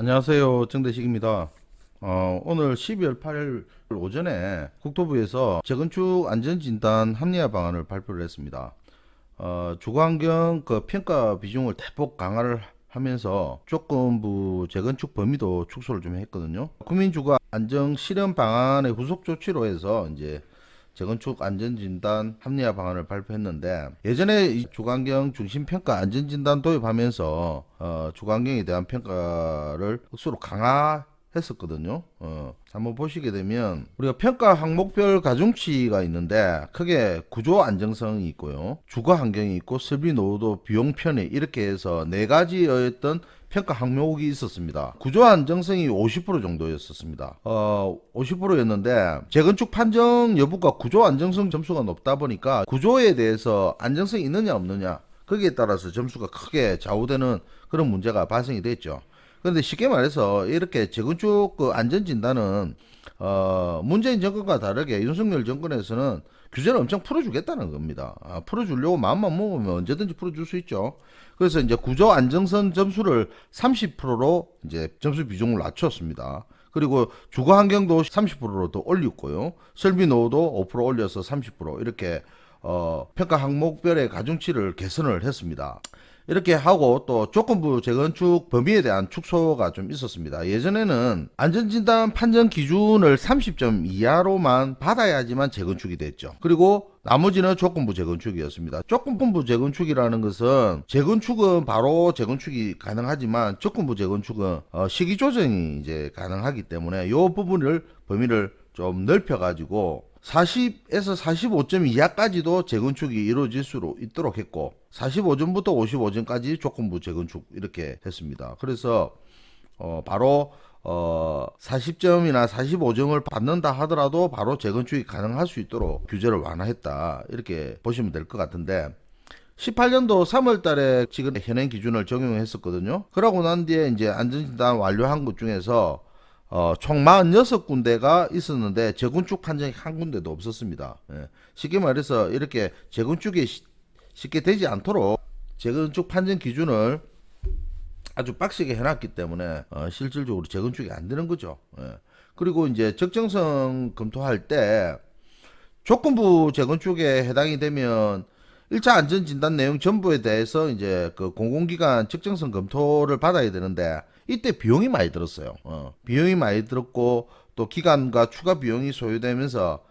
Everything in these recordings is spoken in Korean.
안녕하세요. 정대식입니다. 오늘 12월 8일 오전에 국토부에서 재건축 안전진단 합리화 방안을 발표를 했습니다. 주거환경 평가 비중을 대폭 강화를 하면서 조건부 재건축 범위도 축소를 좀 했거든요. 국민주거 안정 실현 방안의 후속 조치로 해서 이제 재건축 안전진단 합리화 방안을 발표했는데, 예전에 이 주거환경 중심평가 안전진단 도입하면서 주거환경에 대한 평가를 억수로 강화했었거든요. 한번 보시게 되면 우리가 평가 항목별 가중치가 있는데, 크게 구조 안정성이 있고요, 주거 환경이 있고, 설비 노후도, 비용 편의, 이렇게 해서 네 가지의 어떤 평가 항목이 있었습니다. 구조 안정성이 50% 정도였었습니다. 50%였는데 재건축 판정 여부가 구조 안정성 점수가 높다 보니까 구조에 대해서 안정성이 있느냐 없느냐, 거기에 따라서 점수가 크게 좌우되는 그런 문제가 발생이 됐죠. 그런데 쉽게 말해서 이렇게 재건축 안전진단은 문재인 정권과 다르게 윤석열 정권에서는 규제를 엄청 풀어주겠다는 겁니다. 풀어주려고 마음만 먹으면 언제든지 풀어줄 수 있죠. 그래서 이제 구조 안정성 점수를 30%로 이제 점수 비중을 낮췄습니다. 그리고 주거 환경도 30%로 더 올렸고요. 설비 노후도 5% 올려서 30% 이렇게 평가 항목별의 가중치를 개선을 했습니다. 이렇게 하고 또 조건부 재건축 범위에 대한 축소가 좀 있었습니다. 예전에는 안전진단 판정 기준을 30점 이하로만 받아야지만 재건축이 됐죠. 그리고 나머지는 조건부 재건축이었습니다. 조건부 재건축이라는 것은 재건축은 바로 재건축이 가능하지만 조건부 재건축은 시기 조정이 이제 가능하기 때문에 이 부분을 범위를 좀 넓혀가지고 40에서 45점 이하까지도 재건축이 이루어질 수 있도록 했고, 45점부터 55점까지 조건부 재건축 이렇게 했습니다. 그래서 바로 40점이나 45점을 받는다 하더라도 바로 재건축이 가능할 수 있도록 규제를 완화했다, 이렇게 보시면 될 것 같은데, 18년도 3월 달에 지금 현행 기준을 적용했었거든요. 그러고 난 뒤에 이제 안전진단 완료한 것 중에서 총 46군데가 있었는데 재건축 판정이 한 군데도 없었습니다. 쉽게 말해서 이렇게 재건축이 쉽게 되지 않도록 재건축 판정 기준을 아주 빡시게 해놨기 때문에 실질적으로 재건축이 안 되는 거죠. 그리고 이제 적정성 검토할 때 조건부 재건축에 해당이 되면 1차 안전진단 내용 전부에 대해서 이제 그 공공기관 적정성 검토를 받아야 되는데, 이때 비용이 많이 들었어요. 비용이 많이 들었고 또 기간과 추가 비용이 소요되면서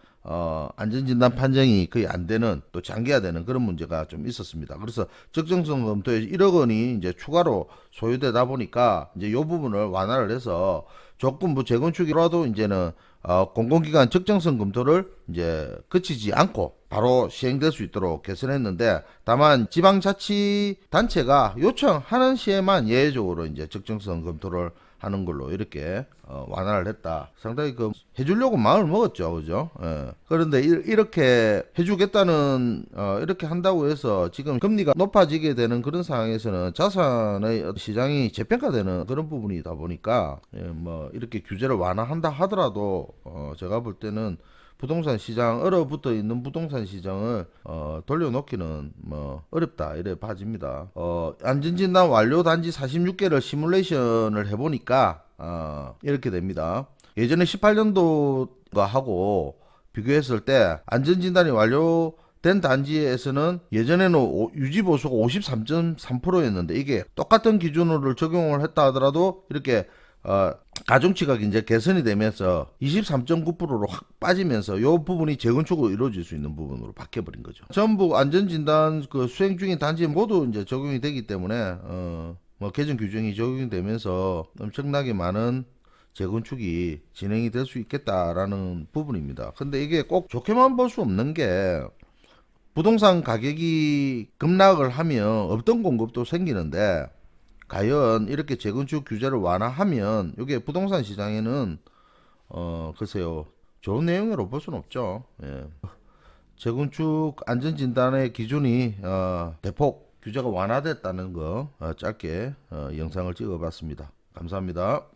안전진단 판정이 거의 안 되는, 또 장기화되는 그런 문제가 좀 있었습니다. 그래서 적정성 검토에 1억 원이 이제 추가로 소요되다 보니까 이제 이 부분을 완화를 해서 조건부 재건축이라도 이제는 공공기관 적정성 검토를 이제 거치지 않고 바로 시행될 수 있도록 개선했는데, 다만 지방자치단체가 요청하는 시에만 예외적으로 이제 적정성 검토를 하는 걸로 이렇게 완화를 했다. 상당히 해주려고 마음을 먹었죠, 그죠? 그런데 이렇게 해주겠다는 이렇게 한다고 해서 지금 금리가 높아지게 되는 그런 상황에서는 자산의 시장이 재평가되는 그런 부분이다 보니까, 뭐 이렇게 규제를 완화한다 하더라도 제가 볼 때는 부동산 시장, 얼어붙어 있는 부동산 시장을 돌려놓기는 뭐 어렵다, 이래 봐집니다. 안전진단 완료 단지 46개를 시뮬레이션을 해보니까 이렇게 됩니다. 예전에 18년도가 하고 비교했을 때 안전진단이 완료된 단지에서는 예전에는 유지보수가 53.3%였는데 이게 똑같은 기준으로 적용을 했다 하더라도 이렇게 가중치가 이제 개선이 되면서 23.9%로 확 빠지면서 이 부분이 재건축으로 이루어질 수 있는 부분으로 바뀌어버린 거죠. 전부 안전진단 수행 중인 단지 모두 이제 적용이 되기 때문에 뭐 개정 규정이 적용이 되면서 엄청나게 많은 재건축이 진행이 될 수 있겠다라는 부분입니다. 근데 이게 꼭 좋게만 볼 수 없는 게, 부동산 가격이 급락을 하면 없던 공급도 생기는데, 과연 이렇게 재건축 규제를 완화하면 이게 부동산 시장에는 글쎄요, 좋은 내용으로 볼 수는 없죠. 재건축 안전진단의 기준이 대폭 규제가 완화됐다는 거 짧게 영상을 찍어봤습니다. 감사합니다.